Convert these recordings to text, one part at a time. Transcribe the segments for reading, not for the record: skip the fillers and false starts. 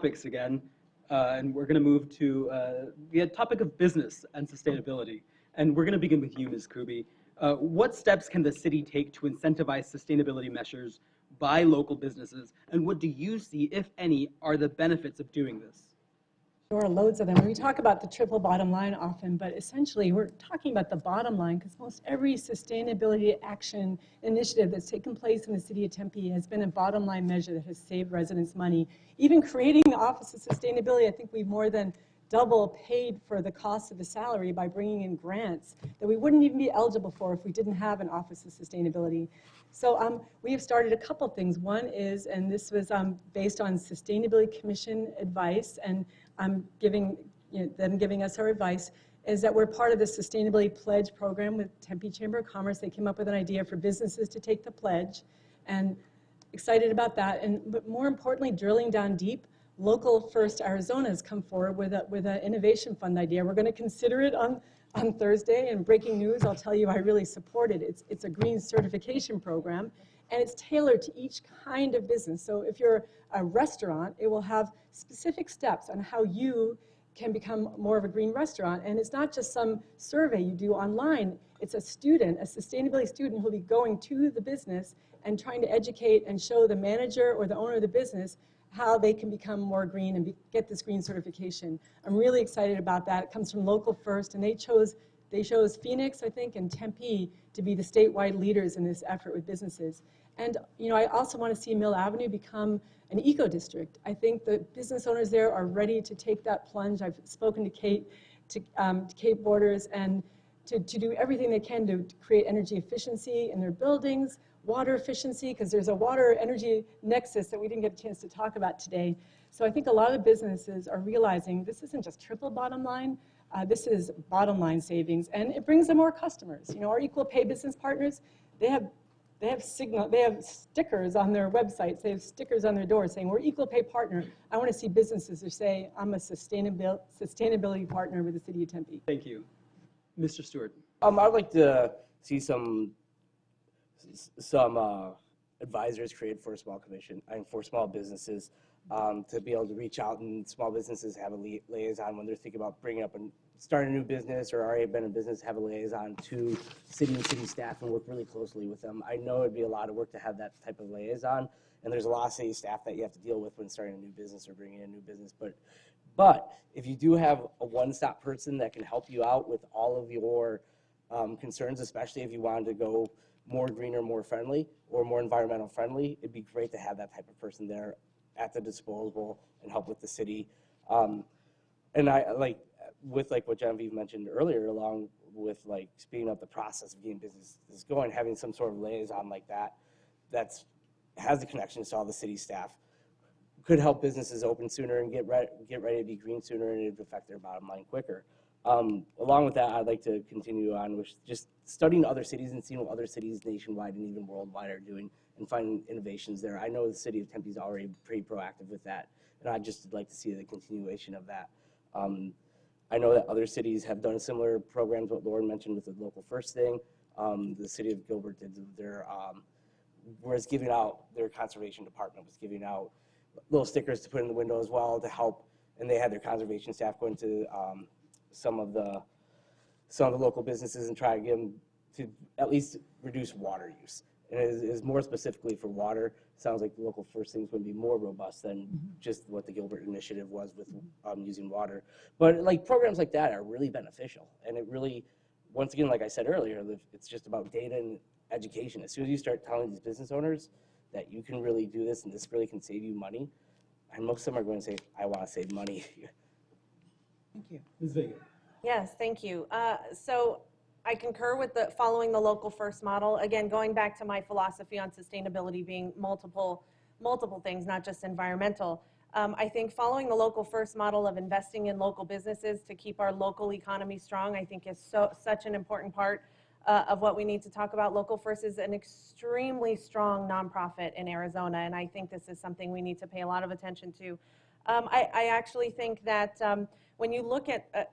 topics again, and we're going to move to the topic of business and sustainability. And we're going to begin with you, Ms. Kuby. What steps can the city take to incentivize sustainability measures by local businesses, and what do you see, if any, are the benefits of doing this? Sure, loads of them. We talk about the triple bottom line often, but essentially we're talking about the bottom line because most every sustainability action initiative that's taken place in the city of Tempe has been a bottom line measure that has saved residents money. Even creating the Office of Sustainability, I think we've more than double paid for the cost of the salary by bringing in grants that we wouldn't even be eligible for if we didn't have an Office of Sustainability. So we have started a couple things. One is, and this was based on Sustainability Commission advice, and I'm giving them giving us our advice, is that we're part of the Sustainability Pledge program with Tempe Chamber of Commerce. They came up with an idea for businesses to take the pledge, and excited about that. But more importantly, drilling down deep, Local First Arizona has come forward with an innovation fund idea. We're going to consider it on Thursday, and breaking news, I'll tell you I really support it. It's a green certification program, and it's tailored to each kind of business. So if you're a restaurant, it will have specific steps on how you can become more of a green restaurant. And it's not just some survey you do online. It's a student, a sustainability student, who'll be going to the business and trying to educate and show the manager or the owner of the business how they can become more green and get this green certification. I'm really excited about that. It comes from Local First, and they chose Phoenix, I think, and Tempe to be the statewide leaders in this effort with businesses. And I also want to see Mill Avenue become an eco-district. I think the business owners there are ready to take that plunge. I've spoken to Kate Borders, and to do everything they can to create energy efficiency in their buildings, water efficiency, because there's a water energy nexus that we didn't get a chance to talk about today. So I think a lot of businesses are realizing this isn't just triple bottom line, this is bottom line savings, and it brings them more customers. Our equal pay business partners, they have stickers on their websites, they have stickers on their doors saying, we're equal pay partner. I want to see businesses who say, I'm a sustainability partner with the city of Tempe. Thank you. Mr. Stewart. I'd like to see some advisors created for a small commission and for small businesses to be able to reach out, and small businesses have a liaison when they're thinking about bringing up and starting a new business or already been in business, have a liaison to city and city staff and work really closely with them. I know it'd be a lot of work to have that type of liaison, and there's a lot of city staff that you have to deal with when starting a new business or bringing in a new business. But if you do have a one-stop person that can help you out with all of your concerns, especially if you wanted to go more greener, more friendly, or more environmental friendly, it'd be great to have that type of person there at the disposal and help with the city. And I with what Genevieve mentioned earlier, along with speeding up the process of getting businesses going, having some sort of liaison like that has the connections to all the city staff could help businesses open sooner and get ready to be green sooner, and it'd affect their bottom line quicker. Along with that, I'd like to continue on with just studying other cities and seeing what other cities nationwide and even worldwide are doing and finding innovations there. I know the city of Tempe is already pretty proactive with that, and I'd just like to see the continuation of that. I know that other cities have done similar programs, what Lauren mentioned with the Local First thing. The city of Gilbert did their, their conservation department was giving out little stickers to put in the window as well to help, and they had their conservation staff go into some of the local businesses and try to get them to at least reduce water use. And it is more specifically for water. Sounds like the Local First things would be more robust than just what the Gilbert initiative was with using water. But programs like that are really beneficial, and it really, once again, like I said earlier, it's just about data and education. As soon as you start telling these business owners that you can really do this and this really can save you money, and most of them are going to say, I want to save money. Thank you. Ms. Vega. Yes, thank you. So I concur with following the Local First model. Again, going back to my philosophy on sustainability being multiple things, not just environmental. I think following the Local First model of investing in local businesses to keep our local economy strong, I think is such an important part of what we need to talk about. Local First is an extremely strong nonprofit in Arizona, and I think this is something we need to pay a lot of attention to. I actually think that when you look at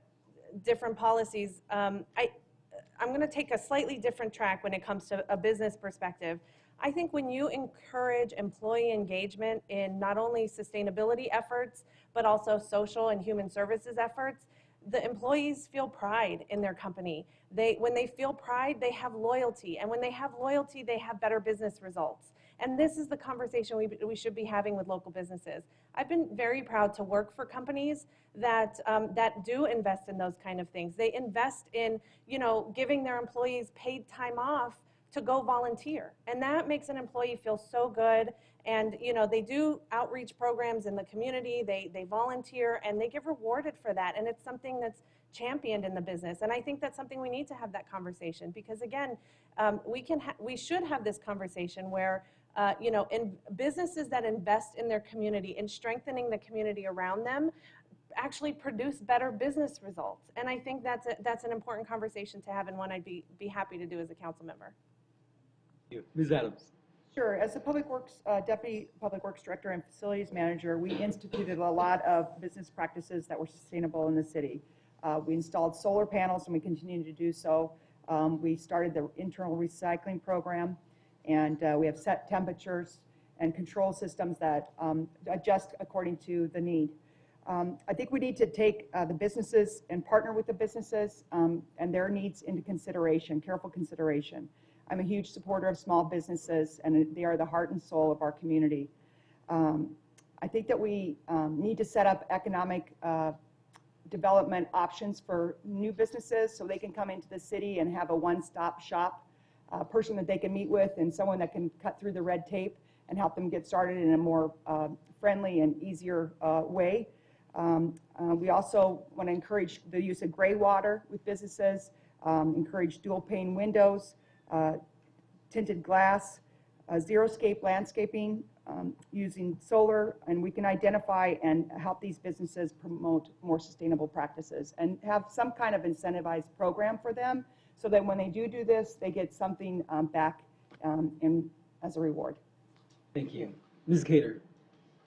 different policies, I'm going to take a slightly different track when it comes to a business perspective. I think when you encourage employee engagement in not only sustainability efforts, but also social and human services efforts, the employees feel pride in their company. When they feel pride, they have loyalty. And when they have loyalty, they have better business results. And this is the conversation we should be having with local businesses. I've been very proud to work for companies that do invest in those kind of things. They invest in, giving their employees paid time off to go volunteer. And that makes an employee feel so good. And they do outreach programs in the community, they volunteer, and they get rewarded for that. And it's something that's championed in the business. And I think that's something we need to have that conversation, because again, we should have this conversation where in businesses that invest in their community, in strengthening the community around them, actually produce better business results. And I think that's an important conversation to have, and one I'd be happy to do as a council member. Thank you. Ms. Adams. Sure. As a Public Works, Deputy Public Works Director and Facilities Manager, we instituted a lot of business practices that were sustainable in the city. We installed solar panels, and we continue to do so. We started the internal recycling program, and we have set temperatures and control systems that adjust according to the need. I think we need to take the businesses and partner with the businesses and their needs into consideration, careful consideration. I'm a huge supporter of small businesses, and they are the heart and soul of our community. I think that we need to set up economic development options for new businesses so they can come into the city and have a one-stop shop, a person that they can meet with and someone that can cut through the red tape and help them get started in a more friendly and easier way. We also want to encourage the use of gray water with businesses, encourage dual pane windows, tinted glass, zero-scape landscaping, using solar, and we can identify and help these businesses promote more sustainable practices and have some kind of incentivized program for them so that when they do this, they get something back as a reward. Thank you. Ms. Cater.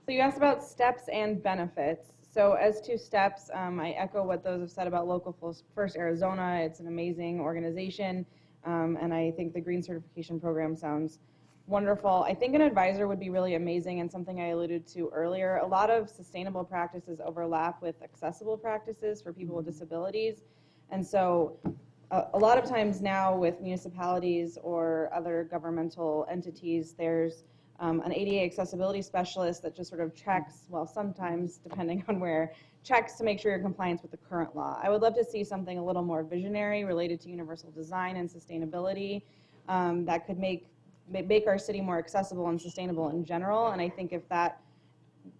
So you asked about steps and benefits. So as to steps, I echo what those have said about Local First Arizona. It's an amazing organization, and I think the green certification program sounds wonderful. I think an advisor would be really amazing, and something I alluded to earlier. A lot of sustainable practices overlap with accessible practices for people with disabilities. And so a lot of times now with municipalities or other governmental entities, there's an ADA accessibility specialist that just sort of checks, well, sometimes depending on where, checks to make sure you're in compliance with the current law. I would love to see something a little more visionary related to universal design and sustainability that could make our city more accessible and sustainable in general. And I think if that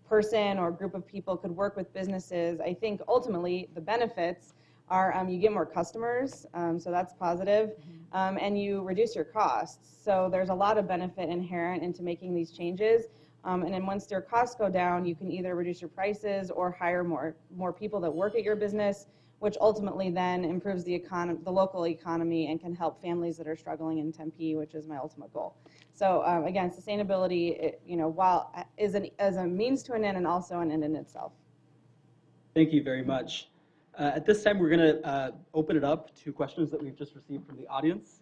person or group of people could work with businesses, I think ultimately the benefits are you get more customers, so that's positive, and you reduce your costs. So there's a lot of benefit inherent into making these changes. And then once your costs go down, you can either reduce your prices or hire more people that work at your business, which ultimately then improves the local economy and can help families that are struggling in Tempe, which is my ultimate goal. So again, sustainability, while is a means to an end and also an end in itself. Thank you very much. At this time, we're going to open it up to questions that we've just received from the audience.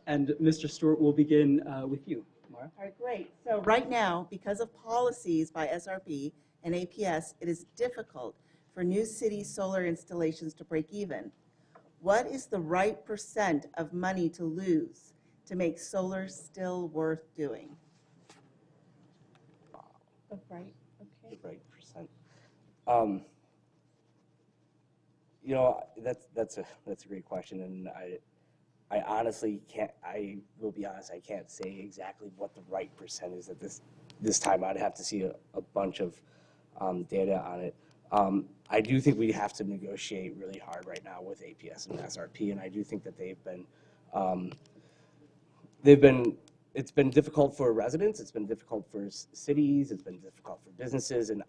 And Mr. Stewart, will begin with you. Mara? All right, great. So right now, because of policies by SRP and APS, it is difficult for new city solar installations to break even. What is the right % of money to lose to make solar still worth doing? Right. Okay. The right percent. That's a great question, and I honestly can't. I will be honest. I can't say exactly what the right percent is at this time. I'd have to see a bunch of data on it. I do think we have to negotiate really hard right now with APS and SRP, and I do think that it's been difficult for residents, it's been difficult for cities, it's been difficult for businesses, and